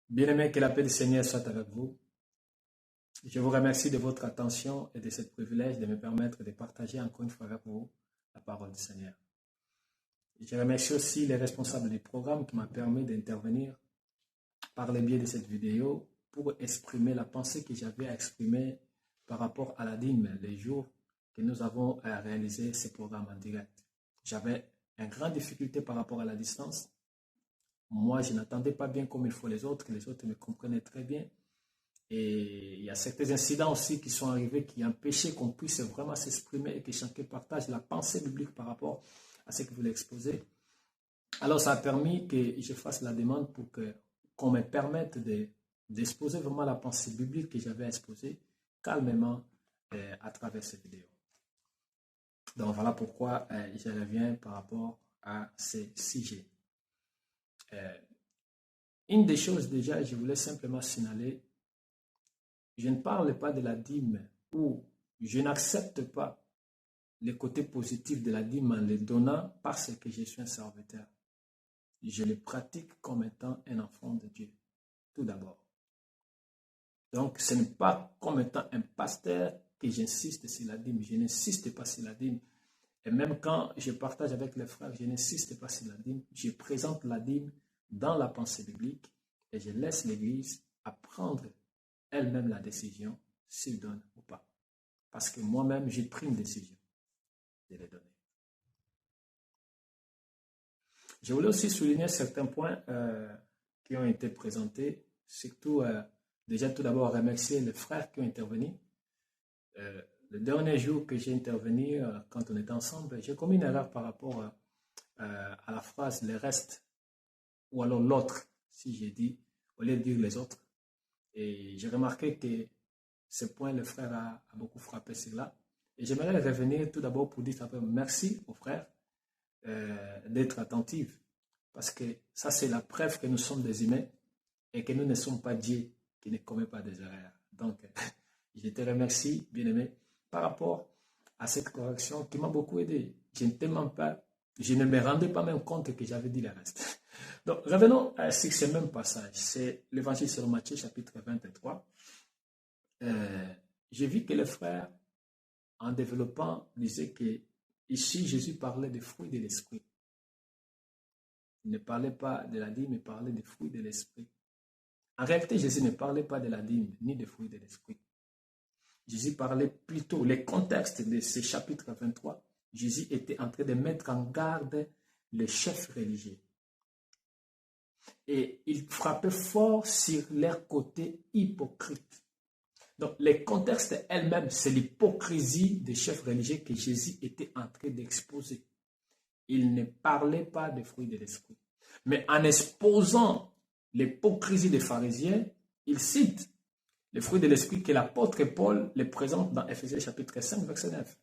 Bien-aimés, que la paix du Seigneur soit avec vous. Je vous remercie de votre attention et de ce privilège de me permettre de partager encore une fois avec vous la parole du Seigneur. Je remercie aussi les responsables du programme qui m'ont permis d'intervenir par le biais de cette vidéo pour exprimer la pensée que j'avais à exprimer par rapport à la dîme les jours que nous avons réalisé ce programme en direct. J'avais une grande difficulté par rapport à la distance. Moi, je n'entendais pas bien comme il faut les autres me comprenaient très bien. Et il y a certains incidents aussi qui sont arrivés qui empêchaient qu'on puisse vraiment s'exprimer et que chacun partage la pensée biblique par rapport à ce que vous voulez exposer. Alors, ça a permis que je fasse la demande pour qu'on me permette d'exposer vraiment la pensée biblique que j'avais exposée calmement à travers cette vidéo. Donc, voilà pourquoi je reviens par rapport à ces sujets. Une des choses déjà, je voulais simplement signaler, je ne parle pas de la dîme ou je n'accepte pas le côté positif de la dîme en le donnant parce que je suis un serviteur. Je le pratique comme étant un enfant de Dieu, tout d'abord. Donc, ce n'est pas comme étant un pasteur que j'insiste sur la dîme. Je n'insiste pas sur la dîme. Et même quand je partage avec les frères, je n'insiste pas sur la dîme. Je présente la dîme dans la pensée biblique et je laisse l'Église à prendre elle-même la décision s'il donne ou pas. Parce que moi-même, j'ai pris une décision de les donner. Je voulais aussi souligner certains points qui ont été présentés, surtout déjà tout d'abord remercier les frères qui ont intervenu. Le dernier jour que j'ai intervenu, quand on était ensemble, j'ai commis une erreur par rapport à la phrase « les restes » ou alors « l'autre », si j'ai dit, au lieu de dire « les autres ». Et j'ai remarqué que ce point, le frère a beaucoup frappé sur là. Et j'aimerais revenir tout d'abord pour dire merci aux frères d'être attentifs. Parce que ça, c'est la preuve que nous sommes des humains et que nous ne sommes pas Dieu qui ne commet pas des erreurs. Donc, je te remercie, bien-aimé, par rapport à cette correction qui m'a beaucoup aidé. Je ne me rendais pas même compte que j'avais dit le reste. Donc, revenons sur ce même passage. C'est l'évangile selon Matthieu, chapitre 23. J'ai vu que le frère, en développant, disait que ici, Jésus parlait des fruits de l'esprit. Il ne parlait pas de la dîme, il parlait des fruits de l'esprit. En réalité, Jésus ne parlait pas de la dîme, ni des fruits de l'esprit. Jésus parlait plutôt, les contextes de ce chapitre 23, Jésus était en train de mettre en garde les chefs religieux. Et il frappait fort sur leur côté hypocrite. Donc, les contextes elles-mêmes, c'est l'hypocrisie des chefs religieux que Jésus était en train d'exposer. Il ne parlait pas des fruits de l'esprit. Mais en exposant l'hypocrisie des pharisiens, il cite les fruits de l'esprit que l'apôtre Paul les présente dans Éphésiens chapitre 5, verset 9.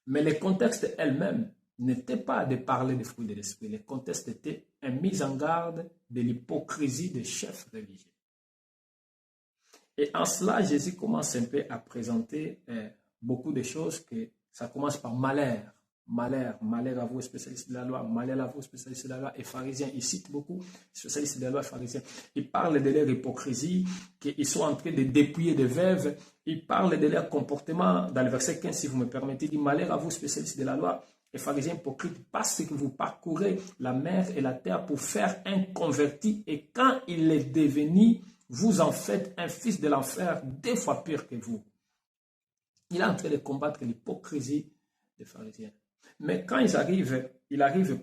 Mais les contextes elles-mêmes n'étaient pas de parler des fruits de l'esprit. Les contextes étaient une mise en garde de l'hypocrisie des chefs religieux. Et en cela, Jésus commence un peu à présenter beaucoup de choses que ça commence par malheur. Malheur à vous, spécialistes de la loi, malheur à vous, spécialistes de la loi et pharisiens. Il cite beaucoup, spécialistes de la loi et pharisiens. Il parle de leur hypocrisie, qu'ils sont en train de dépouiller des veuves. Il parle de leur comportement, dans le verset 15, si vous me permettez, il dit malheur à vous, spécialistes de la loi et pharisiens hypocrites, parce que vous parcourez la mer et la terre pour faire un converti, et quand il est devenu, vous en faites un fils de l'enfer 2 fois pire que vous. Il est en train de combattre l'hypocrisie des pharisiens. Mais quand il arrive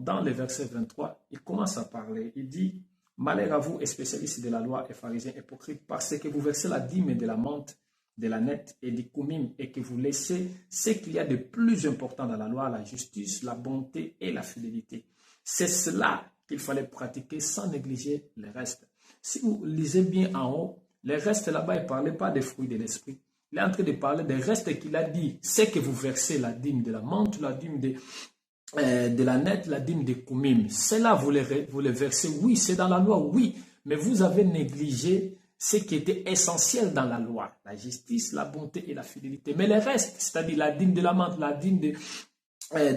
dans le verset 23, il commence à parler. Il dit, malheur à vous, spécialistes de la loi et pharisiens hypocrites, parce que vous versez la dîme de la menthe, de la nette et du koumim, et que vous laissez ce qu'il y a de plus important dans la loi, la justice, la bonté et la fidélité. C'est cela qu'il fallait pratiquer sans négliger le reste. Si vous lisez bien en haut, le reste là-bas, il ne parlait pas des fruits de l'esprit. Il est en train de parler des restes qu'il a dit. C'est que vous versez la dîme de la menthe, la dîme de la nette, la dîme de koumim. Cela, vous les versez, oui, c'est dans la loi, oui. Mais vous avez négligé ce qui était essentiel dans la loi. La justice, la bonté et la fidélité. Mais les restes, c'est-à-dire la dîme de la menthe, la dîme de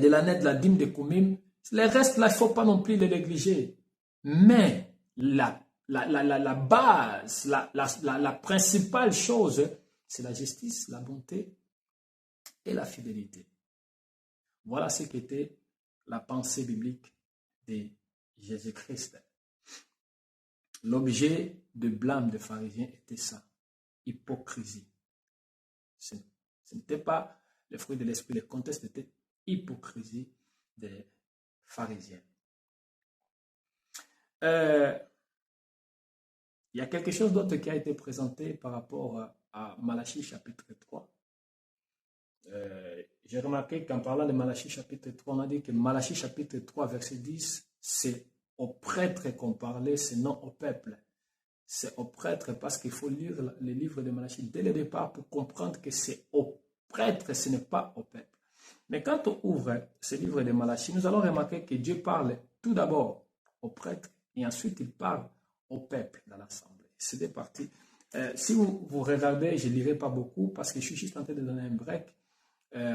la nette, la dîme de koumim, les restes là, il ne faut pas non plus les négliger. Mais la la base, la principale chose, c'est la justice, la bonté et la fidélité. Voilà ce qu'était la pensée biblique de Jésus-Christ. L'objet de blâme des pharisiens était ça, hypocrisie. Ce n'était pas le fruit de l'esprit, le contexte était hypocrisie des pharisiens. Il y a quelque chose d'autre qui a été présenté par rapport à Malachie chapitre 3. J'ai remarqué qu'en parlant de Malachie chapitre 3, on a dit que Malachie chapitre 3 verset 10, c'est aux prêtres qu'on parlait, c'est non au peuple. C'est aux prêtres parce qu'il faut lire le livre de Malachie dès le départ pour comprendre que c'est aux prêtres, ce n'est pas au peuple. Mais quand on ouvre ce livre de Malachie, nous allons remarquer que Dieu parle tout d'abord aux prêtres et ensuite il parle au peuple dans l'assemblée. C'est des parties. Si vous regardez, je ne lirai pas beaucoup parce que je suis juste en train de donner un break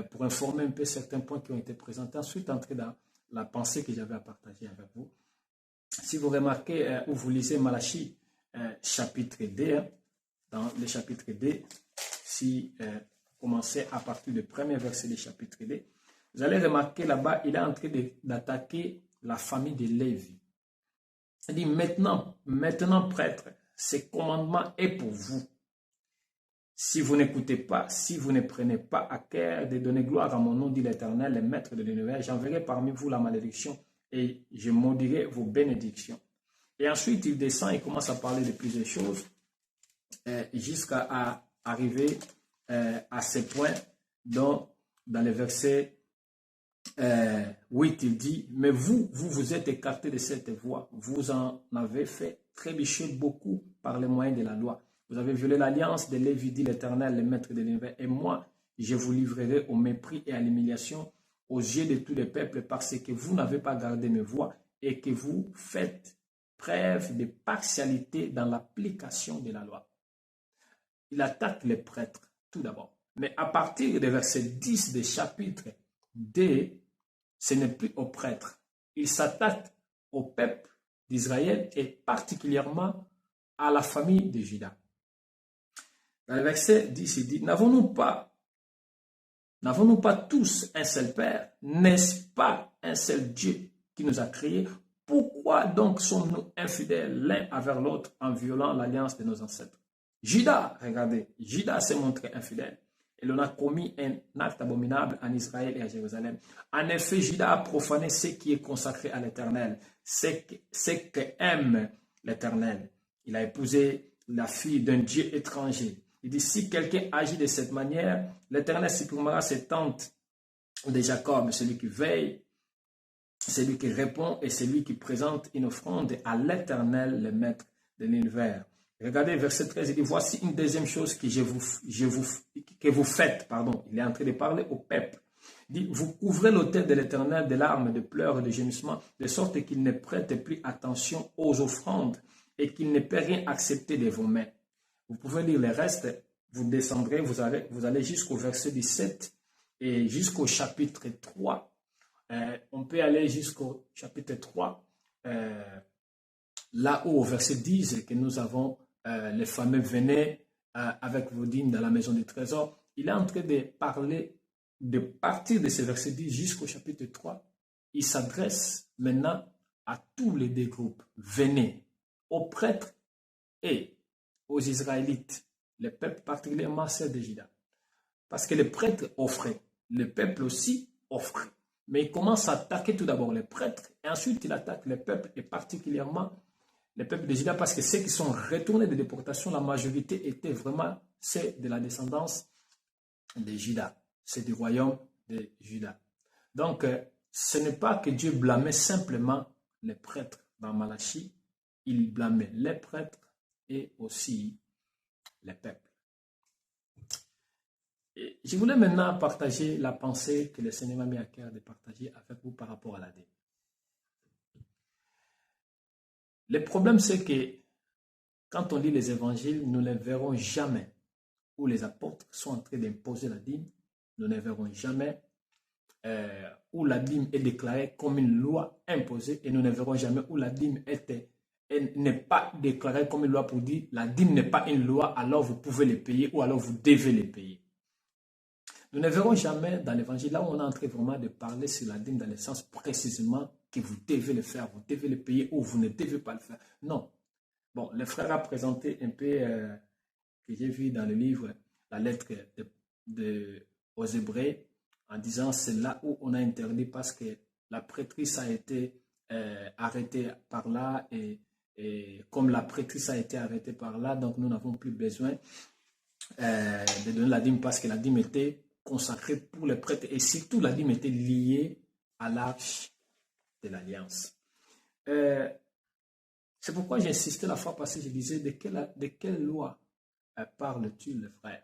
pour informer un peu certains points qui ont été présentés. Ensuite, entrer dans la pensée que j'avais à partager avec vous. Si vous remarquez ou vous lisez Malachie chapitre 2, dans le chapitre 2, si vous commencez à partir du premier verset du chapitre 2, vous allez remarquer là-bas, il est en train d'attaquer la famille de Lévi. Il dit maintenant prêtre, ce commandement est pour vous. Si vous n'écoutez pas, si vous ne prenez pas à cœur de donner gloire à mon nom, dit l'Éternel, le maître de l'univers, j'enverrai parmi vous la malédiction et je maudirai vos bénédictions. Et ensuite, il descend et commence à parler de plusieurs choses jusqu'à arriver à ce point dont, dans le verset 8, il dit, mais vous êtes écartés de cette voie, vous en avez fait trébucher beaucoup par les moyens de la loi. Vous avez violé l'alliance de Lévi, dit l'Éternel, le maître de l'univers, et moi, je vous livrerai au mépris et à l'humiliation aux yeux de tous les peuples parce que vous n'avez pas gardé mes voies et que vous faites preuve de partialité dans l'application de la loi. Il attaque les prêtres tout d'abord. Mais à partir du verset 10 du chapitre 2, ce n'est plus aux prêtres. Il s'attaque au peuple d'Israël et particulièrement à la famille de Juda. Dans le verset 10, il dit, n'avons-nous pas tous un seul Père? N'est-ce pas un seul Dieu qui nous a créés? Pourquoi donc sommes-nous infidèles l'un envers l'autre en violant l'alliance de nos ancêtres? Juda, regardez, Juda s'est montré infidèle. Et l'on a commis un acte abominable en Israël et à Jérusalem. En effet, Juda a profané ce qui est consacré à l'Éternel, ce qu'aime l'Éternel. Il a épousé la fille d'un Dieu étranger. Il dit, si quelqu'un agit de cette manière, l'Éternel supprimera ses tentes de Jacob, celui qui veille, celui qui répond et celui qui présente une offrande à l'Éternel, le maître de l'univers. Regardez verset 13, il dit, voici une deuxième chose que vous faites. Il est en train de parler au peuple. Il dit, vous couvrez l'autel de l'Éternel de larmes, de pleurs et de gémissements, de sorte qu'il ne prête plus attention aux offrandes et qu'il ne peut rien accepter de vos mains. Vous pouvez lire le reste, vous descendrez, vous allez jusqu'au verset 17 et jusqu'au chapitre 3. On peut aller jusqu'au chapitre 3, là où au verset 10 que nous avons les fameux venez avec vos dîmes dans la maison du trésor. Il est en train de parler, de partir de ce verset 10 jusqu'au chapitre 3. Il s'adresse maintenant à tous les deux groupes. Venez aux prêtres et aux Israélites, le peuple particulièrement celle de Juda. Parce que les prêtres offraient, le peuple aussi offrait. Mais il commence à attaquer tout d'abord les prêtres et ensuite il attaque le peuple et particulièrement le peuple de Juda parce que ceux qui sont retournés de déportation, la majorité était vraiment ceux de la descendance de Juda. C'est du royaume de Juda. Donc, ce n'est pas que Dieu blâmait simplement les prêtres dans Malachie, il blâmait les prêtres et aussi les peuples. Et je voulais maintenant partager la pensée que le Seigneur m'a mis à cœur de partager avec vous par rapport à la dîme. Le problème, c'est que quand on lit les évangiles, nous ne verrons jamais où les apôtres sont en train d'imposer la dîme. Nous ne verrons jamais où la dîme est déclarée comme une loi imposée et nous ne verrons jamais où la dîme était n'est pas déclarée comme une loi pour dire la dîme n'est pas une loi, alors vous pouvez les payer ou alors vous devez les payer. Nous ne verrons jamais dans l'évangile, là où on est en train vraiment de parler sur la dîme dans le sens précisément que vous devez le faire, vous devez le payer ou vous ne devez pas le faire. Non. Bon, le frère a présenté un peu, que j'ai vu dans le livre, la lettre aux Hébreux, en disant c'est là où on a interdit parce que la prêtrise a été arrêtée par là et comme la prêtrise a été arrêtée par là, donc nous n'avons plus besoin de donner la dîme parce que la dîme était consacrée pour les prêtres et surtout la dîme était liée à l'arche de l'alliance. C'est pourquoi j'ai insisté la fois passée, je disais de quelle loi parles-tu, le frère?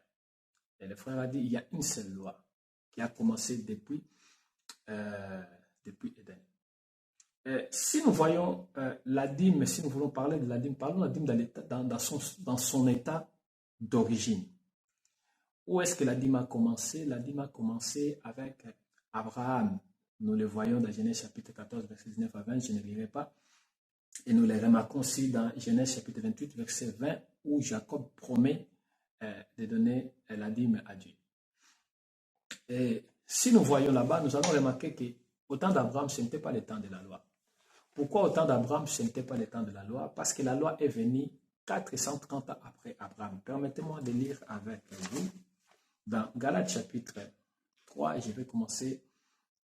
Et le frère a dit il y a une seule loi qui a commencé depuis Éden. Si nous voyons la dîme, si nous voulons parler de la dîme, parlons de la dîme dans son état d'origine. Où est-ce que la dîme a commencé? La dîme a commencé avec Abraham. Nous le voyons dans Genèse chapitre 14, verset 19 à 20, je ne lirai pas. Et nous les remarquons aussi dans Genèse chapitre 28, verset 20, où Jacob promet de donner la dîme à Dieu. Et si nous voyons là-bas, nous allons remarquer qu'au temps d'Abraham, ce n'était pas le temps de la loi. Pourquoi au temps d'Abraham, ce n'était pas le temps de la loi? Parce que la loi est venue 430 ans après Abraham. Permettez-moi de lire avec vous dans Galates chapitre 3, je vais commencer,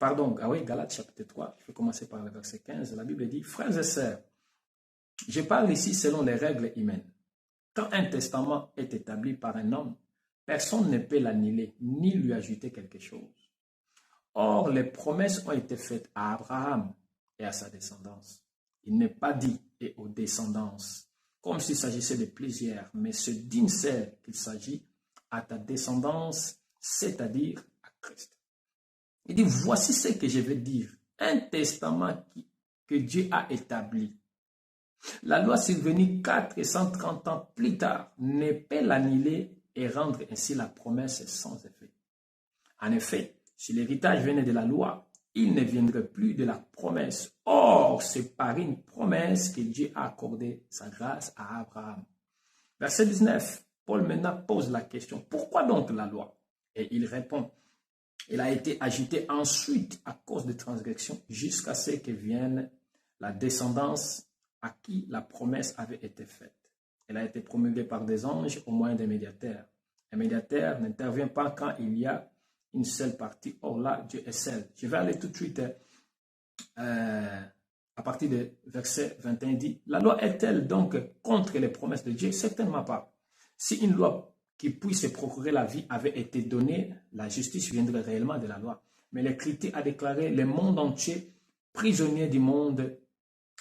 Galates chapitre 3, je vais commencer par le verset 15. La Bible dit, frères et sœurs, je parle ici selon les règles humaines. Quand un testament est établi par un homme, personne ne peut l'annuler ni lui ajouter quelque chose. Or, les promesses ont été faites à Abraham et à sa descendance. Il n'est pas dit et aux descendances, comme s'il s'agissait de plusieurs, mais c'est d'une seule qu'il s'agit, à ta descendance, c'est-à-dire à Christ. Il dit, voici ce que je veux dire. Un testament que Dieu a établi. La loi survenue 430 ans plus tard ne peut l'annuler et rendre ainsi la promesse sans effet. En effet, si l'héritage venait de la loi, il ne viendrait plus de la promesse. Or, c'est par une promesse que Dieu a accordé sa grâce à Abraham. Verset 19, Paul maintenant pose la question, pourquoi donc la loi? Et il répond, elle a été ajoutée ensuite à cause de transgressions jusqu'à ce que vienne la descendance à qui la promesse avait été faite. Elle a été promulguée par des anges au moyen des médiateurs. Un médiateur n'intervient pas quand il y a une seule partie. Or là, Dieu est seul. Je vais aller tout de suite à partir de verset 21. Il dit, la loi est-elle donc contre les promesses de Dieu? Certainement pas. Si une loi qui puisse procurer la vie avait été donnée, la justice viendrait réellement de la loi. Mais l'Écriture a déclaré le monde entier prisonnier du monde,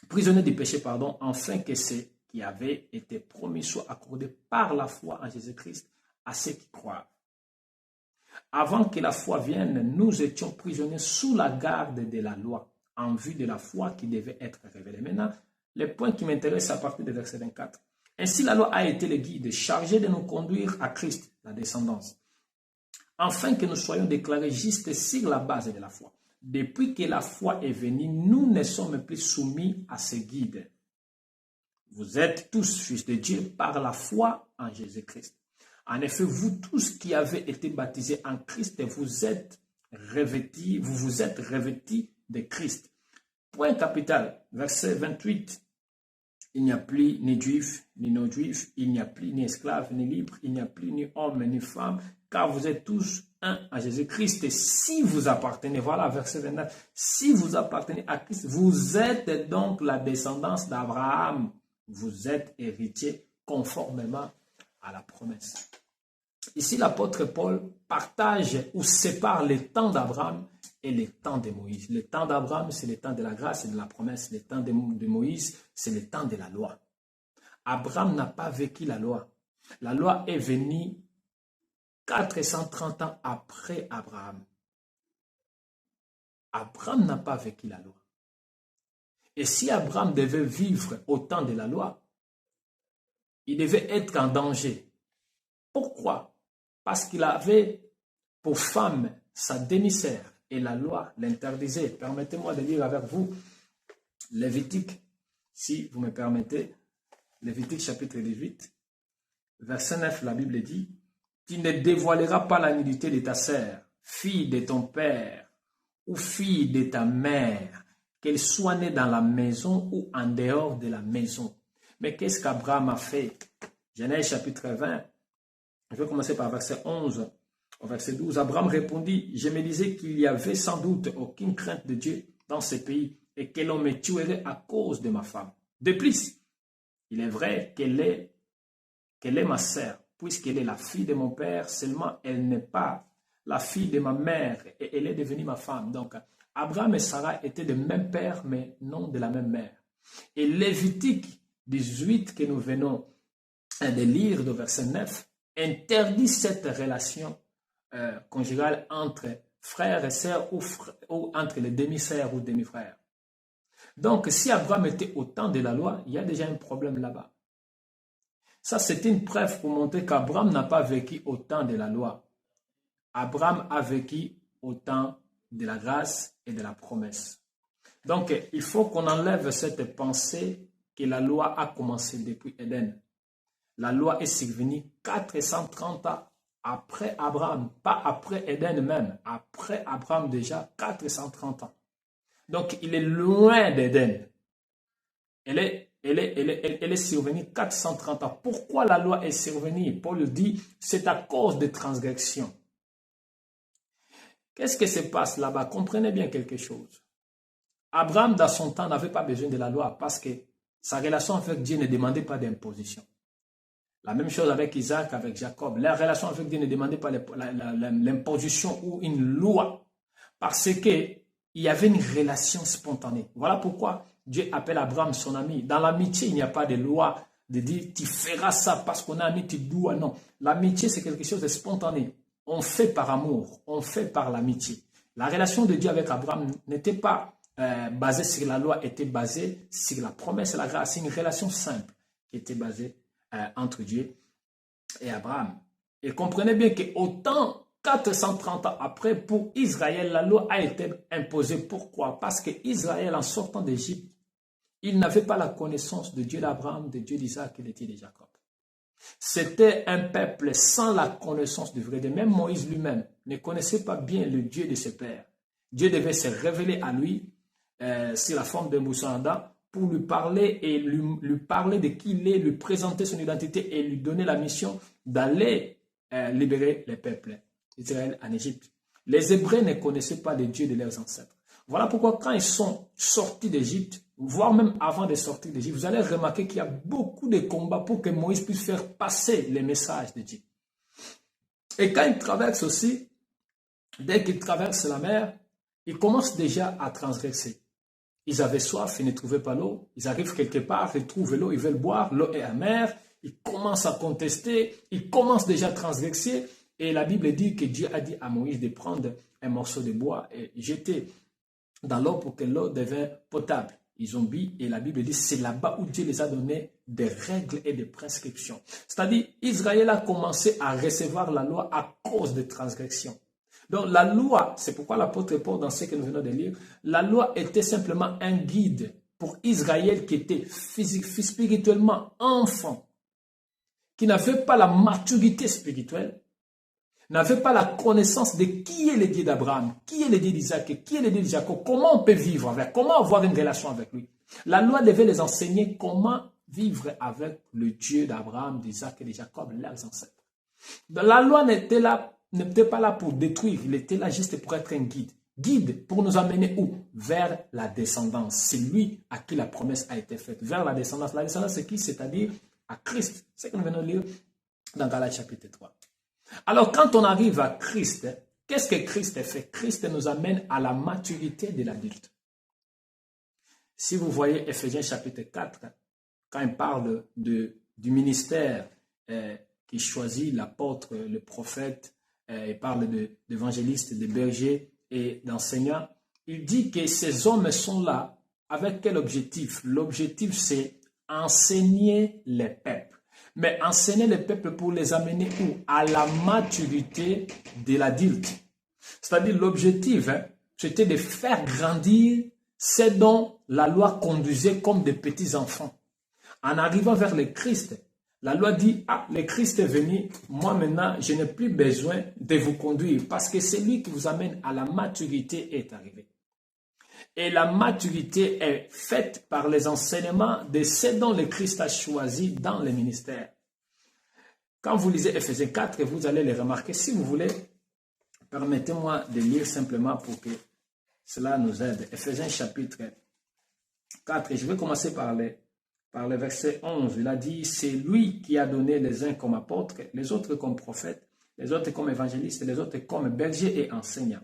prisonnier du péché, afin que ce qui avait été promis soit accordé par la foi en Jésus-Christ à ceux qui croient. Avant que la foi vienne, nous étions prisonniers sous la garde de la loi, en vue de la foi qui devait être révélée. Maintenant, le point qui m'intéresse à partir du verset 24. Ainsi, la loi a été le guide chargé de nous conduire à Christ, la descendance, afin que nous soyons déclarés justes sur la base de la foi. Depuis que la foi est venue, nous ne sommes plus soumis à ce guide. Vous êtes tous fils de Dieu par la foi en Jésus-Christ. En effet, vous tous qui avez été baptisés en Christ, vous vous êtes revêtis de Christ. Point capital, verset 28. Il n'y a plus ni juif, ni non-juif, il n'y a plus ni esclave, ni libre, il n'y a plus ni homme, ni femme, car vous êtes tous un à Jésus-Christ. Et si vous appartenez, voilà, verset 29, si vous appartenez à Christ, vous êtes donc la descendance d'Abraham. Vous êtes héritier conformément à la promesse. Ici, l'apôtre Paul partage ou sépare le temps d'Abraham et le temps de Moïse. Le temps d'Abraham, c'est le temps de la grâce et de la promesse. Le temps de Moïse, c'est le temps de la loi. Abraham n'a pas vécu la loi. La loi est venue 430 ans après Abraham. Abraham n'a pas vécu la loi. Et si Abraham devait vivre au temps de la loi, il devait être en danger. Pourquoi? Parce qu'il avait pour femme sa demi-sœur et la loi l'interdisait. Permettez-moi de lire avec vous Lévitique Si vous me permettez, Lévitique chapitre 18, verset 9, la Bible dit, « Tu ne dévoileras pas la nudité de ta sœur, fille de ton père, ou fille de ta mère, qu'elle soit née dans la maison ou en dehors de la maison. » Mais qu'est-ce qu'Abraham a fait? Genèse chapitre 20, je vais commencer par verset 11 au verset 12. Abraham répondit, « Je me disais qu'il y avait sans doute aucune crainte de Dieu dans ce pays et que l'on me tuerait à cause de ma femme. De plus, il est vrai qu'elle est ma sœur, puisqu'elle est la fille de mon père, seulement elle n'est pas la fille de ma mère et elle est devenue ma femme. » Donc, Abraham et Sarah étaient de même père, mais non de la même mère. Et Lévitique 18 que nous venons de lire, de verset 9, interdit cette relation conjugale entre frères et sœurs ou entre les demi-sœurs ou demi-frères. Donc, si Abraham était au temps de la loi, il y a déjà un problème là-bas. Ça, c'est une preuve pour montrer qu'Abraham n'a pas vécu au temps de la loi. Abraham a vécu au temps de la grâce et de la promesse. Donc, il faut qu'on enlève cette pensée que la loi a commencé depuis Éden. La loi est survenue 430 ans après Abraham, pas après Éden même, après Abraham déjà 430 ans. Donc, il est loin d'Éden. Elle est survenue 430 ans. Pourquoi la loi est survenue? Paul dit, c'est à cause des transgressions. Qu'est-ce qui se passe là-bas? Comprenez bien quelque chose. Abraham, dans son temps, n'avait pas besoin de la loi parce que sa relation avec Dieu ne demandait pas d'imposition. La même chose avec Isaac, avec Jacob. La relation avec Dieu ne demandait pas l'imposition ou une loi parce qu'il y avait une relation spontanée. Voilà pourquoi Dieu appelle Abraham son ami. Dans l'amitié, il n'y a pas de loi de dire tu feras ça parce qu'on a ami, tu dois. Non. L'amitié, c'est quelque chose de spontané. On fait par amour, on fait par l'amitié. La relation de Dieu avec Abraham n'était pas basée sur la loi, était basée sur la promesse et la grâce. C'est une relation simple qui était basée entre Dieu et Abraham. Et comprenez bien qu'autant 430 ans après, pour Israël, la loi a été imposée. Pourquoi? Parce qu'Israël, en sortant d'Égypte, il n'avait pas la connaissance de Dieu d'Abraham, de Dieu d'Isaac et de Dieu de Jacob. C'était un peuple sans la connaissance du vrai Dieu. Même Moïse lui-même ne connaissait pas bien le Dieu de ses pères. Dieu devait se révéler à lui sur la forme de Moussanda pour lui parler et lui parler de qui il est, lui présenter son identité et lui donner la mission d'aller libérer les peuples d'Israël en Égypte. Les Hébreux ne connaissaient pas le Dieu de leurs ancêtres. Voilà pourquoi quand ils sont sortis d'Égypte, voire même avant de sortir d'Égypte, vous allez remarquer qu'il y a beaucoup de combats pour que Moïse puisse faire passer les messages de Dieu. Et quand ils traversent aussi, dès qu'ils traversent la mer, ils commencent déjà à transgresser. Ils avaient soif, ils ne trouvaient pas l'eau. Ils arrivent quelque part, ils trouvent l'eau, ils veulent boire, l'eau est amère. Ils commencent à contester, ils commencent déjà à transgresser. Et la Bible dit que Dieu a dit à Moïse de prendre un morceau de bois et jeter dans l'eau pour que l'eau devienne potable. Ils ont bu et la Bible dit c'est là-bas où Dieu les a donné des règles et des prescriptions. C'est-à-dire, Israël a commencé à recevoir la loi à cause des transgressions. Donc la loi, c'est pourquoi l'apôtre Paul, dans ce que nous venons de lire, la loi était simplement un guide pour Israël qui était spirituellement enfant, qui n'avait pas la maturité spirituelle, n'avait pas la connaissance de qui est le Dieu d'Abraham, qui est le Dieu d'Isaac, qui est le Dieu de Jacob, comment on peut vivre avec, comment avoir une relation avec lui. La loi devait les enseigner comment vivre avec le Dieu d'Abraham, d'Isaac et de Jacob, leurs ancêtres. Donc, la loi n'était pas là pour détruire, il était là juste pour être un guide. Guide pour nous amener où? Vers la descendance. C'est lui à qui la promesse a été faite. Vers la descendance. La descendance, c'est qui? C'est-à-dire à Christ. C'est ce que nous venons de lire dans Galates chapitre 3. Alors, quand on arrive à Christ, qu'est-ce que Christ fait? Christ nous amène à la maturité de l'adulte. Si vous voyez Éphésiens chapitre 4, quand il parle du ministère qui choisit l'apôtre, le prophète, il parle d'évangélistes, de bergers et d'enseignants, il dit que ces hommes sont là avec quel objectif? L'objectif, c'est enseigner les peuples. Mais enseigner les peuples pour les amener où? À la maturité de l'adulte. C'est-à-dire l'objectif, c'était de faire grandir c'est dont la loi conduisait comme des petits enfants. En arrivant vers le Christ, la loi dit, ah, le Christ est venu, moi maintenant, je n'ai plus besoin de vous conduire parce que celui qui vous amène à la maturité est arrivé. Et la maturité est faite par les enseignements de ceux dont le Christ a choisi dans le ministère. Quand vous lisez Ephésiens 4, vous allez les remarquer. Si vous voulez, permettez-moi de lire simplement pour que cela nous aide. Ephésiens chapitre 4, je vais commencer par le verset 11. Il a dit, c'est lui qui a donné les uns comme apôtres, les autres comme prophètes, les autres comme évangélistes, les autres comme bergers et enseignants.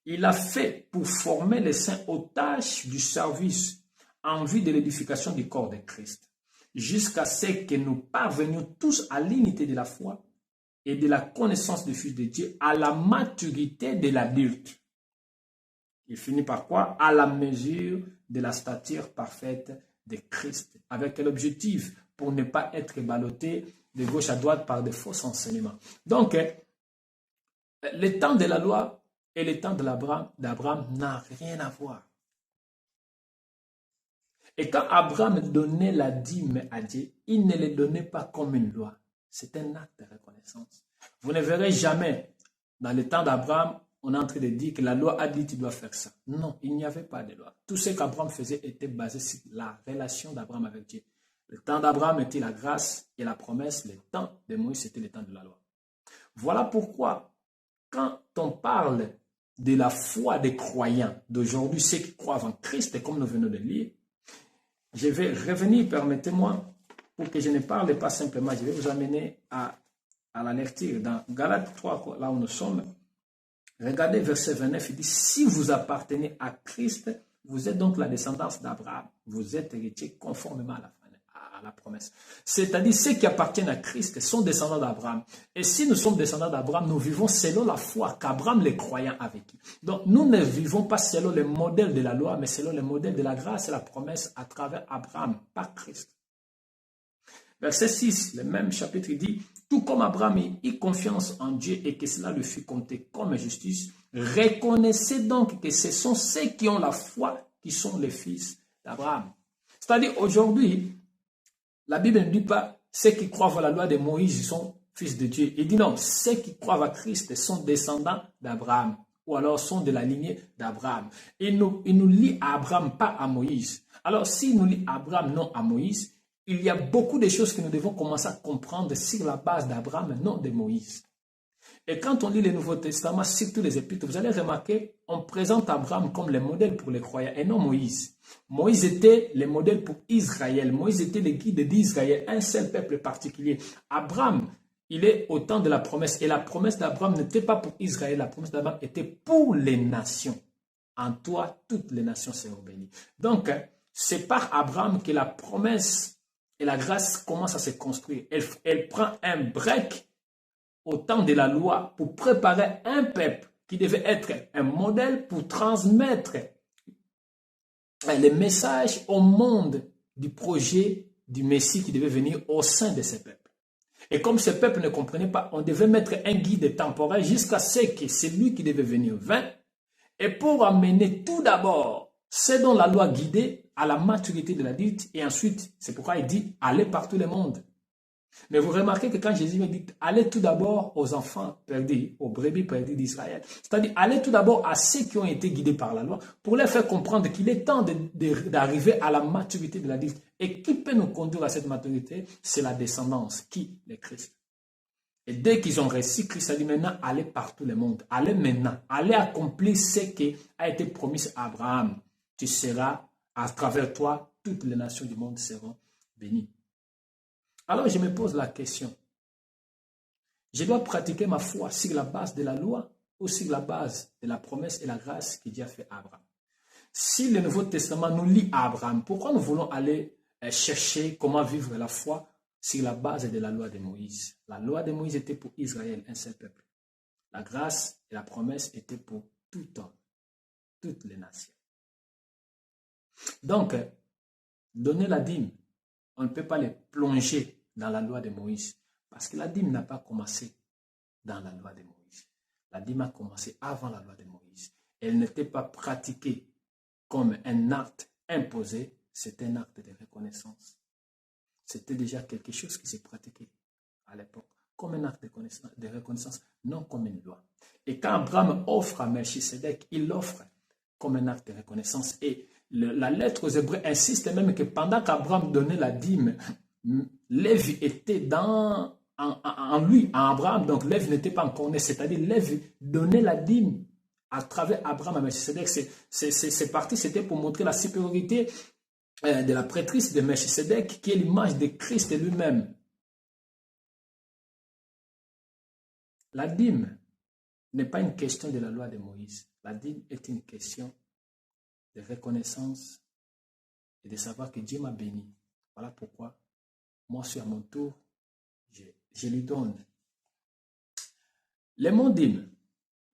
Il a fait pour former les saints aux tâches du service en vue de l'édification du corps de Christ, jusqu'à ce que nous parvenions tous à l'unité de la foi et de la connaissance du Fils de Dieu, à la maturité de l'adulte. Il finit par quoi? À la mesure de la stature parfaite de Christ. Avec quel objectif? Pour ne pas être ballotté de gauche à droite par de faux enseignements. Donc, le temps de la loi et le temps d'Abraham n'a rien à voir. Et quand Abraham donnait la dîme à Dieu, il ne le donnait pas comme une loi. C'est un acte de reconnaissance. Vous ne verrez jamais, dans le temps d'Abraham, on est en train de dire que la loi a dit tu dois faire ça. Non, il n'y avait pas de loi. Tout ce qu'Abraham faisait était basé sur la relation d'Abraham avec Dieu. Le temps d'Abraham était la grâce et la promesse. Le temps de Moïse, c'était le temps de la loi. Voilà pourquoi, quand on parle de la foi des croyants d'aujourd'hui, ceux qui croient en Christ, comme nous venons de lire, je vais revenir, permettez-moi, pour que je ne parle pas simplement, je vais vous amener à la lecture dans Galates 3, là où nous sommes. Regardez verset 29, il dit, si vous appartenez à Christ, vous êtes donc la descendance d'Abraham. Vous êtes héritier conformément à la promesse. C'est-à-dire, ceux qui appartiennent à Christ sont descendants d'Abraham. Et si nous sommes descendants d'Abraham, nous vivons selon la foi qu'Abraham, les croyants, a vécu. Donc, nous ne vivons pas selon le modèle de la loi, mais selon le modèle de la grâce et la promesse à travers Abraham, par Christ. Verset 6, le même chapitre, il dit, tout comme Abraham eut confiance en Dieu et que cela lui fut compté comme justice, reconnaissez donc que ce sont ceux qui ont la foi qui sont les fils d'Abraham. C'est-à-dire, aujourd'hui, la Bible ne dit pas ceux qui croient à la loi de Moïse sont fils de Dieu. Il dit non, ceux qui croient à Christ sont descendants d'Abraham ou alors sont de la lignée d'Abraham. Il nous lie à Abraham, pas à Moïse. Alors, s'il nous lie à Abraham, non à Moïse, il y a beaucoup de choses que nous devons commencer à comprendre sur la base d'Abraham, non de Moïse. Et quand on lit le Nouveau Testament, surtout les Épîtres, vous allez remarquer, on présente Abraham comme le modèle pour les croyants et non Moïse. Moïse était le modèle pour Israël. Moïse était le guide d'Israël, un seul peuple particulier. Abraham, il est au temps de la promesse. Et la promesse d'Abraham n'était pas pour Israël, la promesse d'Abraham était pour les nations. En toi, toutes les nations seront bénies. Donc, c'est par Abraham que la promesse et la grâce commence à se construire. Elle prend un break au temps de la loi pour préparer un peuple qui devait être un modèle pour transmettre les messages au monde du projet du Messie qui devait venir au sein de ce peuple. Et comme ce peuple ne comprenait pas, on devait mettre un guide temporel jusqu'à ce que celui qui devait venir vint. Et pour amener tout d'abord, c'est dont la loi guidée à la maturité de l'adulte. Et ensuite, c'est pourquoi il dit, allez par tout le monde. Mais vous remarquez que quand Jésus me dit, allez tout d'abord aux enfants perdus, aux brebis perdus d'Israël, c'est-à-dire allez tout d'abord à ceux qui ont été guidés par la loi, pour leur faire comprendre qu'il est temps d'arriver à la maturité de l'adulte. Et qui peut nous conduire à cette maturité? C'est la descendance. Qui? Le Christ. Et dès qu'ils ont reçu, Christ a dit maintenant, allez par tout le monde. Allez maintenant. Allez accomplir ce qui a été promis à Abraham. Tu seras, à travers toi, toutes les nations du monde seront bénies. Alors je me pose la question, je dois pratiquer ma foi sur la base de la loi ou sur la base de la promesse et la grâce que Dieu a fait à Abraham? Si le Nouveau Testament nous lie à Abraham, pourquoi nous voulons aller chercher comment vivre la foi sur la base de la loi de Moïse? La loi de Moïse était pour Israël, un seul peuple. La grâce et la promesse étaient pour tout homme, toutes les nations. Donc, donner la dîme, on ne peut pas les plonger dans la loi de Moïse. Parce que la dîme n'a pas commencé dans la loi de Moïse. La dîme a commencé avant la loi de Moïse. Elle n'était pas pratiquée comme un acte imposé, c'est un acte de reconnaissance. C'était déjà quelque chose qui s'est pratiqué à l'époque, comme un acte de reconnaissance, non comme une loi. Et quand Abraham offre à Melchisedec, il l'offre comme un acte de reconnaissance. Et la lettre aux Hébreux insiste même que pendant qu'Abraham donnait la dîme, Lévi était en lui, en Abraham. Donc Lévi n'était pas encore né, c'est-à-dire Lévi donnait la dîme à travers Abraham à Melchisedec. C'est parti, c'était pour montrer la supériorité de la prêtrise de Melchisedec, qui est l'image de Christ lui-même. La dîme n'est pas une question de la loi de Moïse. La dîme est une question de reconnaissance et de savoir que Dieu m'a béni. Voilà pourquoi moi, sur mon tour, je lui donne. Le mot dîme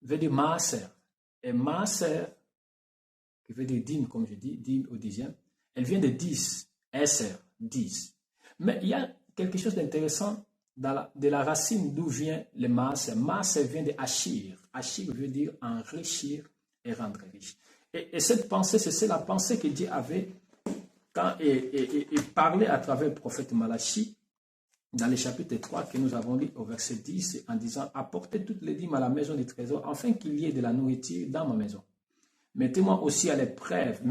veut dire maaser. Et maaser, qui veut dire dîme, comme je dis, dîme au dixième, elle vient de 10, SR, 10. Mais il y a quelque chose d'intéressant de la racine d'où vient le maaser. Maaser vient de achir. Achir veut dire enrichir et rendre riche. Et cette pensée, c'est la pensée que Dieu avait quand il parlait à travers le prophète Malachi, dans le chapitre 3 que nous avons lu au verset 10, en disant « Apportez toutes les dîmes à la maison du trésor, afin qu'il y ait de la nourriture dans ma maison. Mettez-moi ainsi à l'épreuve,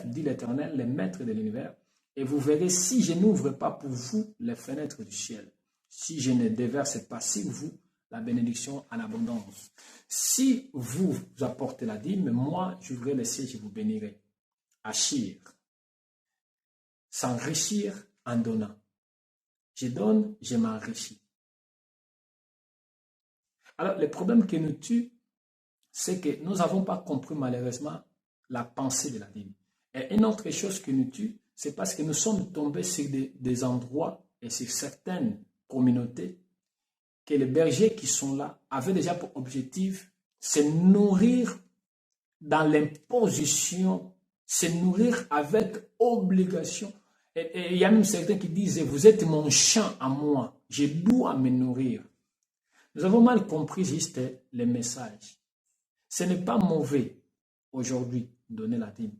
dit l'Éternel, le maître de l'univers, et vous verrez si je n'ouvre pas pour vous les fenêtres du ciel, si je ne déverse pas sur vous la bénédiction en abondance. Si vous apportez la dîme, moi j'ouvrirai les cieux, je vous bénirai. » Achir, s'enrichir en donnant. Je donne, je m'enrichis. Alors, le problème qui nous tue, c'est que nous n'avons pas compris malheureusement la pensée de la dîme. Et une autre chose qui nous tue, c'est parce que nous sommes tombés sur des endroits et sur certaines communautés que les bergers qui sont là avaient déjà pour objectif se nourrir dans l'imposition, se nourrir avec obligation. Et il y a même certains qui disent, vous êtes mon champ à moi, je dois me nourrir. Nous avons mal compris juste le message. Ce n'est pas mauvais aujourd'hui donner la dîme.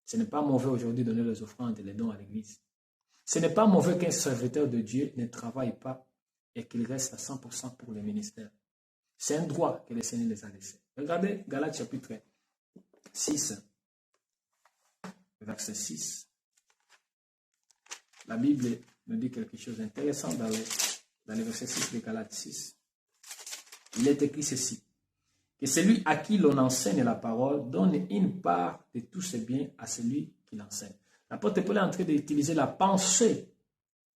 Ce n'est pas mauvais aujourd'hui donner les offrandes et les dons à l'église. Ce n'est pas mauvais qu'un serviteur de Dieu ne travaille pas et qu'il reste à 100% pour le ministère. C'est un droit que le Seigneur les a laissés. Regardez Galates chapitre 6, verset 6. La Bible nous dit quelque chose d'intéressant dans le verset 6 de Galates 6. Il est écrit ceci, que celui à qui l'on enseigne la parole donne une part de tous ses biens à celui qui l'enseigne. L'apôtre Paul est en train d'utiliser la pensée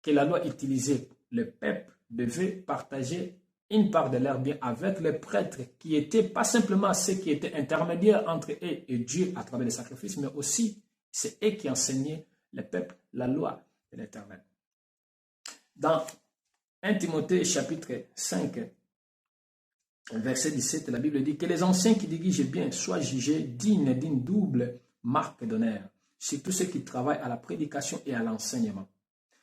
que la loi utilisait. Le peuple devait partager une part de leurs biens avec les prêtres qui étaient pas simplement ceux qui étaient intermédiaires entre eux et Dieu à travers les sacrifices, mais aussi c'est eux qui enseignaient le peuple la loi de l'Éternel. Dans 1 Timothée chapitre 5, verset 17, la Bible dit que les anciens qui dirigent bien soient jugés dignes d'une double marque d'honneur, surtout ceux qui travaillent à la prédication et à l'enseignement.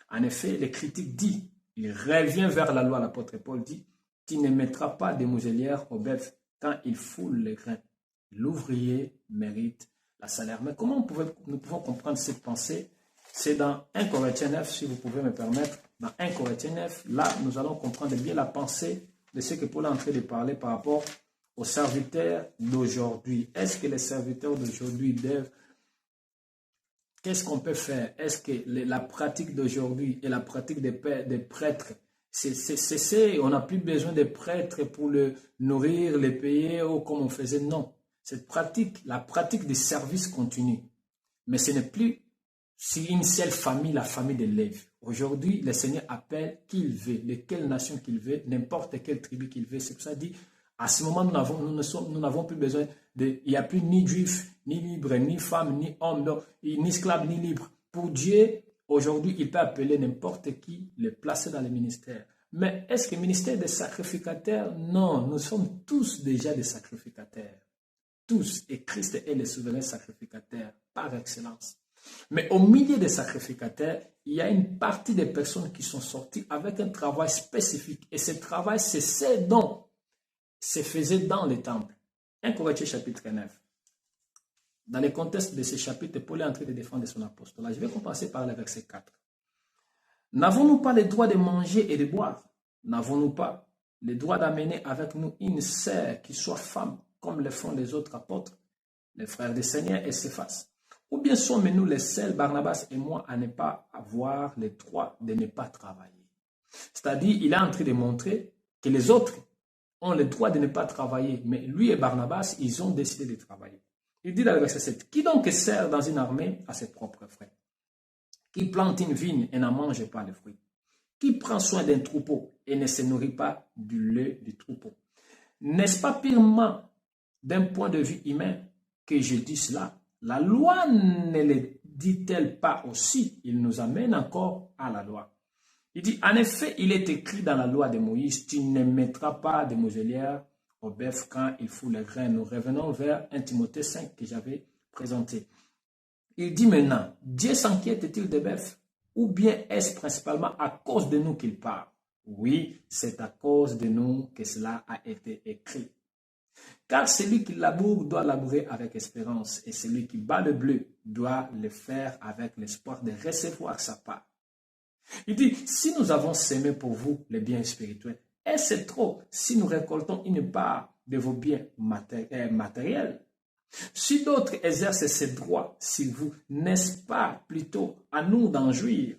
En effet, les critiques disent, il revient vers la loi, l'apôtre Paul dit, tu ne mettras pas de muselière au bœuf quand il foule les grains. L'ouvrier mérite la salaire. Mais comment nous pouvons comprendre cette pensée? C'est dans 1 Corinthiens 9, si vous pouvez me permettre. Dans 1 Corinthiens 9, là, nous allons comprendre bien la pensée de ce que Paul est en train de parler par rapport aux serviteurs d'aujourd'hui. Est-ce que les serviteurs d'aujourd'hui doivent... Qu'est-ce qu'on peut faire? Est-ce que la pratique d'aujourd'hui et la pratique des prêtres, on n'a plus besoin de prêtres pour le nourrir, les payer ou comme on faisait? Non. Cette pratique, la pratique des services continue. Mais ce n'est plus si une seule famille, la famille de Lévi. Aujourd'hui, le Seigneur appelle qui il veut, de quelle nation qu'il veut, n'importe quelle tribu qu'il veut. C'est pour ça qu'il dit, à ce moment, nous n'avons plus besoin il n'y a plus ni juif, ni libre, ni femme, ni homme, non, ni esclave, ni libre. Pour Dieu, aujourd'hui, il peut appeler n'importe qui, le placer dans le ministère. Mais est-ce que le ministère des sacrificateurs? Non, nous sommes tous déjà des sacrificateurs. Tous. Et Christ est le souverain sacrificateur par excellence. Mais au milieu des sacrificateurs, il y a une partie des personnes qui sont sorties avec un travail spécifique. Et ce travail, c'est ce dont se faisait dans les temples. 1 Corinthiens chapitre 9. Dans le contexte de ce chapitre, Paul est en train de défendre son apostolat. Je vais commencer par le verset 4. N'avons-nous pas le droit de manger et de boire? N'avons-nous pas le droit d'amener avec nous une sœur qui soit femme, comme le font les autres apôtres, les frères du Seigneur et Céphas? Ou bien sommes-nous les seuls, Barnabas et moi, à ne pas avoir le droit de ne pas travailler? C'est-à-dire, il est en train de montrer que les autres ont le droit de ne pas travailler, mais lui et Barnabas, ils ont décidé de travailler. Il dit dans le verset 7, « Qui donc sert dans une armée à ses propres frais? Qui plante une vigne et n'en mange pas les fruits? Qui prend soin d'un troupeau et ne se nourrit pas du lait du troupeau? N'est-ce pas purement d'un point de vue humain que je dis cela? La loi ne le dit-elle pas aussi? » Il nous amène encore à la loi. Il dit, en effet, il est écrit dans la loi de Moïse, tu ne mettras pas de muselière au bœuf quand il fout les grains. Nous revenons vers 1 Timothée 5 que j'avais présenté. Il dit maintenant, Dieu s'inquiète-t-il des bœufs? Ou bien est-ce principalement à cause de nous qu'il parle? Oui, c'est à cause de nous que cela a été écrit. Car celui qui laboure doit labourer avec espérance, et celui qui bat le bleu doit le faire avec l'espoir de recevoir sa part. Il dit, si nous avons semé pour vous les biens spirituels, est-ce trop si nous récoltons une part de vos biens matériels? Si d'autres exercent ces droits sur vous, n'est-ce pas plutôt à nous d'en jouir?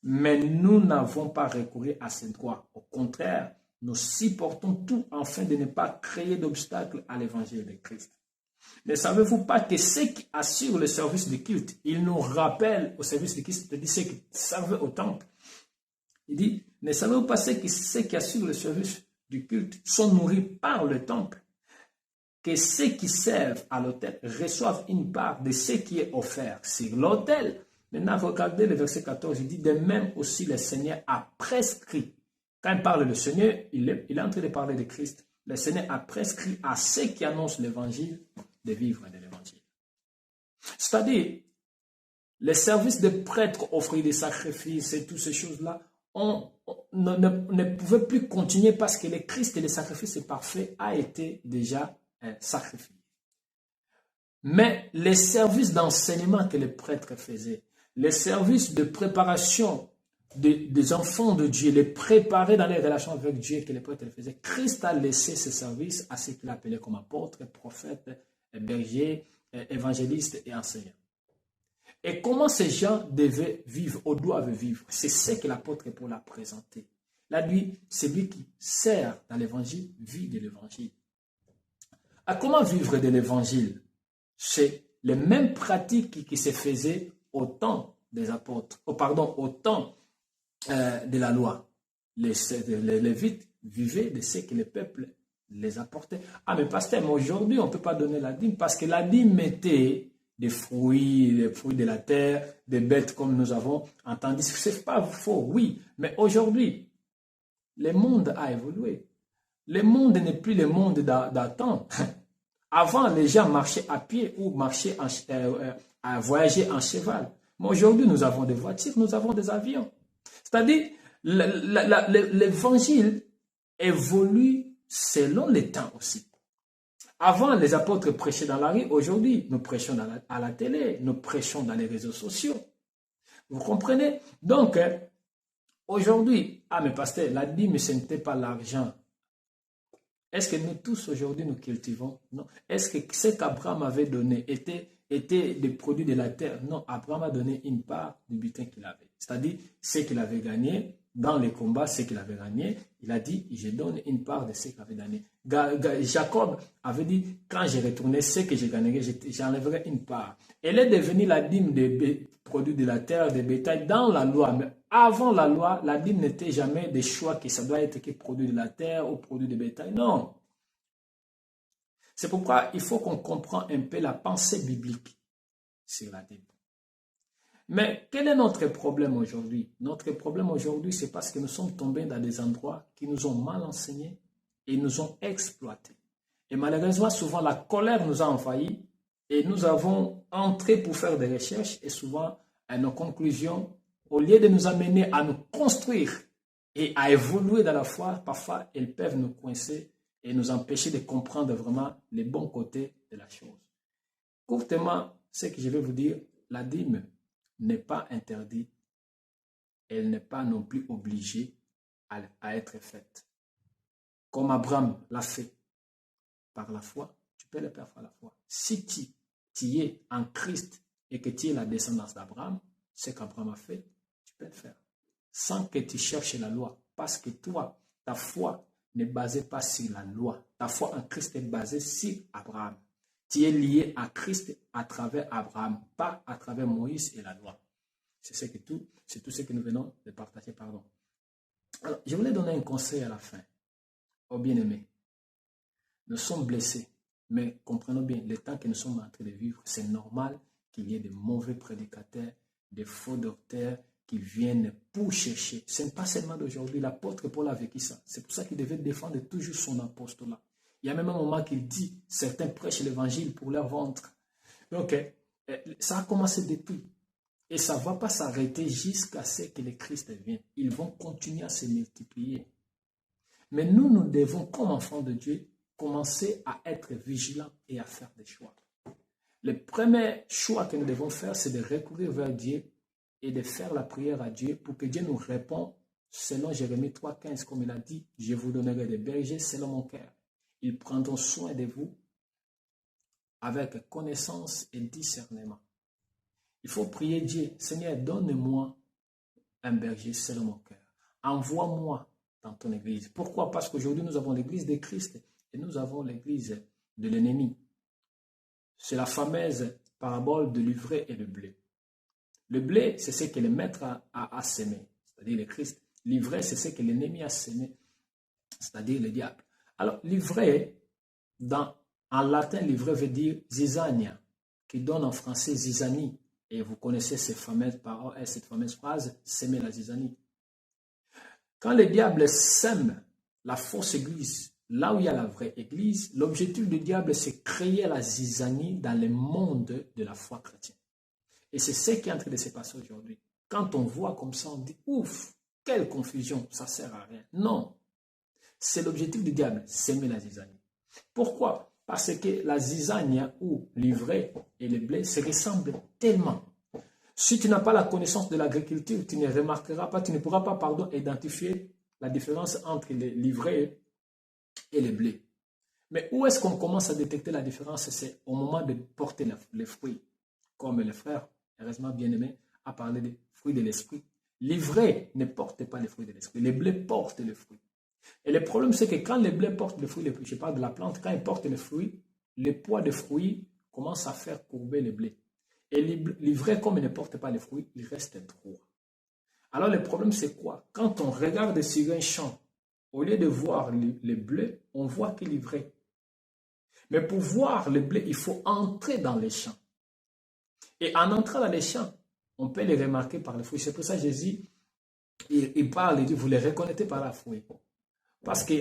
Mais nous n'avons pas recouru à ces droits. Au contraire, nous supportons tout afin de ne pas créer d'obstacles à l'évangile de Christ. Ne savez-vous pas que ceux qui assurent le service du culte, ils nous rappellent au service du culte, il dit ceux qui servent au temple. Il dit, ne savez-vous pas ceux qui assurent le service du culte sont nourris par le temple, que ceux qui servent à l'autel reçoivent une part de ce qui est offert sur l'autel. Maintenant, regardez le verset 14, il dit, de même aussi le Seigneur a prescrit. Quand il parle du Seigneur, il est en train de parler de Christ. Le Seigneur a prescrit à ceux qui annoncent l'évangile de vivre de l'évangile. C'est-à-dire, les services de prêtres offrir des sacrifices et toutes ces choses-là ne pouvaient plus continuer parce que le Christ et le sacrifice parfait a été déjà sacrifié. Mais les services d'enseignement que les prêtres faisaient, les services de préparation des enfants de Dieu, les préparer dans les relations avec Dieu que les prêtres faisaient, Christ a laissé ces services à ceux qu'il appelait comme apôtres, prophètes, bergers, évangélistes et enseignants. Et comment ces gens devaient vivre ou doivent vivre? C'est ce que l'apôtre Paul a présenté. Là, lui, c'est lui qui sert dans l'évangile, vit de l'évangile. À comment vivre de l'évangile? C'est les mêmes pratiques qui se faisaient au temps des apôtres, au temps de la loi. Les Lévites vivaient de ce que le peuple les apportait. Ah, mais pasteur, mais aujourd'hui, on ne peut pas donner la dîme parce que la dîme était des fruits de la terre, des bêtes comme nous avons entendu. Ce n'est pas faux, oui, mais aujourd'hui, le monde a évolué. Le monde n'est plus le monde d'antan. Avant, les gens marchaient à pied ou marchaient voyager en cheval. Mais aujourd'hui, nous avons des voitures, nous avons des avions. C'est-à-dire, l'évangile évolue selon les temps aussi. Avant, les apôtres prêchaient dans la rue. Aujourd'hui, nous prêchons à la télé, nous prêchons dans les réseaux sociaux. Vous comprenez? Donc, aujourd'hui, ah mais pasteur, la dîme, ce n'était pas l'argent. Est-ce que nous tous aujourd'hui nous cultivons? Non. Est-ce que ce qu'Abraham avait donné était des produits de la terre? Non, Abraham a donné une part du butin qu'il avait. C'est-à-dire, ce qu'il avait gagné dans les combats, ce qu'il avait gagné, il a dit, je donne une part de ce qu'il avait gagné. Jacob avait dit, quand je retournerai ce que je gagnerai, j'enlèverai une part. Elle est devenue la dîme des produits de la terre, des bétails dans la loi. Mais avant la loi, la dîme n'était jamais des choix que ça doit être que produit de la terre ou produit de bétail. Non. C'est pourquoi il faut qu'on comprenne un peu la pensée biblique sur la dîme. Mais quel est notre problème aujourd'hui? Notre problème aujourd'hui, c'est parce que nous sommes tombés dans des endroits qui nous ont mal enseignés et nous ont exploités. Et malheureusement, souvent, la colère nous a envahis et nous avons entré pour faire des recherches et souvent, à nos conclusions, au lieu de nous amener à nous construire et à évoluer dans la foi, parfois, elles peuvent nous coincer et nous empêcher de comprendre vraiment les bons côtés de la chose. Courtement, ce que je vais vous dire, la dîme n'est pas interdite, elle n'est pas non plus obligée à être faite. Comme Abraham l'a fait par la foi, tu peux le faire par la foi. Si tu es en Christ et que tu es la descendance d'Abraham, ce qu'Abraham a fait, tu peux le faire. Sans que tu cherches la loi. Parce que toi, ta foi n'est basée pas sur la loi. Ta foi en Christ est basée sur Abraham. Tu es lié à Christ à travers Abraham, pas à travers Moïse et la loi. C'est tout ce que nous venons de partager. Pardon. Alors, je voulais donner un conseil à la fin. Aux bien-aimés, nous sommes blessés, mais comprenons bien, le temps que nous sommes en train de vivre, c'est normal qu'il y ait de mauvais prédicateurs, des faux docteurs qui viennent pour chercher. Ce n'est pas seulement d'aujourd'hui, l'apôtre Paul a vécu ça. C'est pour ça qu'il devait défendre toujours son apostolat. Il y a même un moment qu'il dit, certains prêchent l'évangile pour leur ventre. Donc, ça a commencé depuis. Et ça ne va pas s'arrêter jusqu'à ce que le Christ vienne. Ils vont continuer à se multiplier. Mais nous devons, comme enfants de Dieu, commencer à être vigilants et à faire des choix. Le premier choix que nous devons faire, c'est de recourir vers Dieu et de faire la prière à Dieu pour que Dieu nous réponde selon Jérémie 3,15, comme il a dit, « Je vous donnerai des bergers selon mon cœur. Ils prendront soin de vous avec connaissance et discernement. » Il faut prier Dieu, « Seigneur, donne-moi un berger selon mon cœur. Envoie-moi dans ton église. » Pourquoi? Parce qu'aujourd'hui, nous avons l'église de Christ et nous avons l'église de l'ennemi. C'est la fameuse parabole de l'ivraie et le blé. Le blé, c'est ce que le maître a semé, c'est-à-dire le Christ. L'ivraie, c'est ce que l'ennemi a semé, c'est-à-dire le diable. Alors, l'ivraie, en latin, l'ivraie veut dire zizania, qui donne en français zizanie. Et vous connaissez cette fameuse parole, cette fameuse phrase, semer la zizanie. Quand le diable sème la fausse église, là où il y a la vraie église, l'objectif du diable, c'est créer la zizanie dans le monde de la foi chrétienne. Et c'est ce qui est en train de se passer aujourd'hui. Quand on voit comme ça, on dit, ouf, quelle confusion, ça ne sert à rien. Non, c'est l'objectif du diable, semer la zizanie. Pourquoi? Parce que la zizania ou l'ivraie et le blé se ressemblent tellement. Si tu n'as pas la connaissance de l'agriculture, tu ne remarqueras pas, tu ne pourras pas, identifier la différence entre l'ivraie et le blé. Mais où est-ce qu'on commence à détecter la différence? C'est au moment de porter les fruits. Comme le frère, heureusement bien-aimé, a parlé des fruits de l'esprit. L'ivraie ne porte pas les fruits de l'esprit, le blé porte les fruits. Et le problème, c'est que quand le blé porte les fruits, je parle de la plante, quand il porte les fruits, le poids des fruits commence à faire courber le blé. Et l'ivraie, comme il ne porte pas les fruits, il reste droit. Alors le problème, c'est quoi? Quand on regarde sur un champ, au lieu de voir le blé, on voit que l'ivraie. Mais pour voir le blé, il faut entrer dans les champs. Et en entrant dans les champs, on peut les remarquer par les fruits. C'est pour ça que Jésus, il parle, il dit, vous les reconnaissez par la fruit. Parce que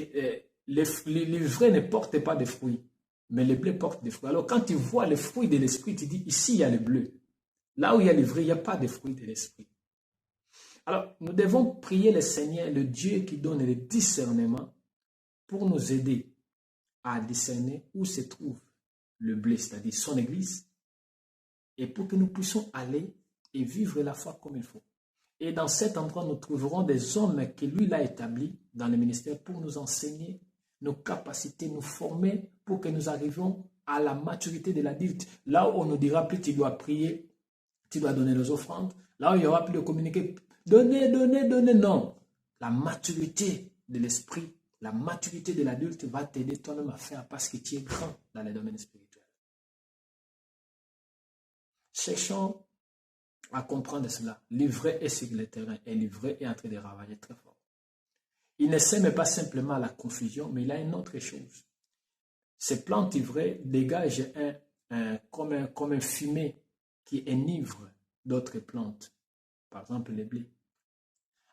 l'ivraie ne porte pas de fruits, mais le blé porte des fruits. Alors quand tu vois les fruits de l'esprit, tu dis, ici il y a le bleu. Là où il y a l'ivraie, il n'y a pas de fruits de l'esprit. Alors nous devons prier le Seigneur, le Dieu qui donne le discernement, pour nous aider à discerner où se trouve le blé, c'est-à-dire son église, et pour que nous puissions aller et vivre la foi comme il faut. Et dans cet endroit, nous trouverons des hommes que lui l'a établis dans le ministère pour nous enseigner nos capacités, nous former pour que nous arrivions à la maturité de l'adulte. Là où on nous dira plus tu dois prier, tu dois donner les offrandes. Là où il n'y aura plus de communiquer, donner, non. La maturité de l'esprit, la maturité de l'adulte va t'aider toi-même à faire parce que tu es grand dans les domaines spirituels. Cherchons à comprendre cela. L'ivraie est sur le terrain et l'ivraie est en train de ravager très fort. Il ne sème pas simplement la confusion, mais il a une autre chose. Ces plantes ivraies dégagent comme un fumet qui enivre d'autres plantes, par exemple les blés.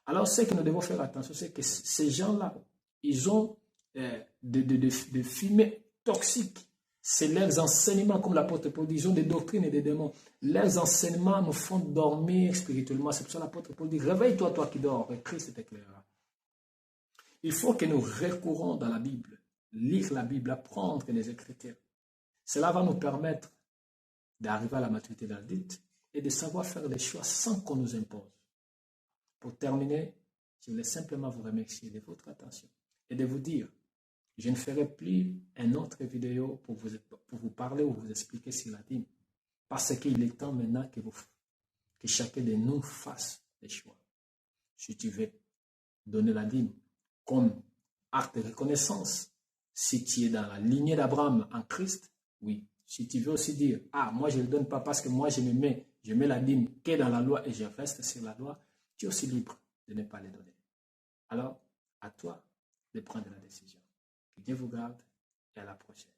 Alors, ce que nous devons faire attention, c'est que ces gens-là, ils ont des fumées toxiques. C'est leurs enseignements, comme l'apôtre Paul dit, ils ont des doctrines et des démons. Leurs enseignements nous font dormir spirituellement. C'est pour ça que l'apôtre Paul dit, réveille-toi, toi qui dors, et Christ t'éclairera. Il faut que nous recourons dans la Bible, lire la Bible, apprendre les Écritures. Cela va nous permettre d'arriver à la maturité d'adulte et de savoir faire les choix sans qu'on nous impose. Pour terminer, je voulais simplement vous remercier de votre attention et de vous dire, je ne ferai plus une autre vidéo pour vous parler ou vous expliquer sur la dîme, parce qu'il est temps maintenant que chacun de nous fasse des choix. Si tu veux donner la dîme comme acte de reconnaissance, si tu es dans la lignée d'Abraham en Christ, oui. Si tu veux aussi dire, ah, moi je ne le donne pas parce que moi je mets la dîme qui est dans la loi et je reste sur la loi, tu es aussi libre de ne pas les donner. Alors, à toi de prendre la décision. Que Dieu vous garde et à la prochaine.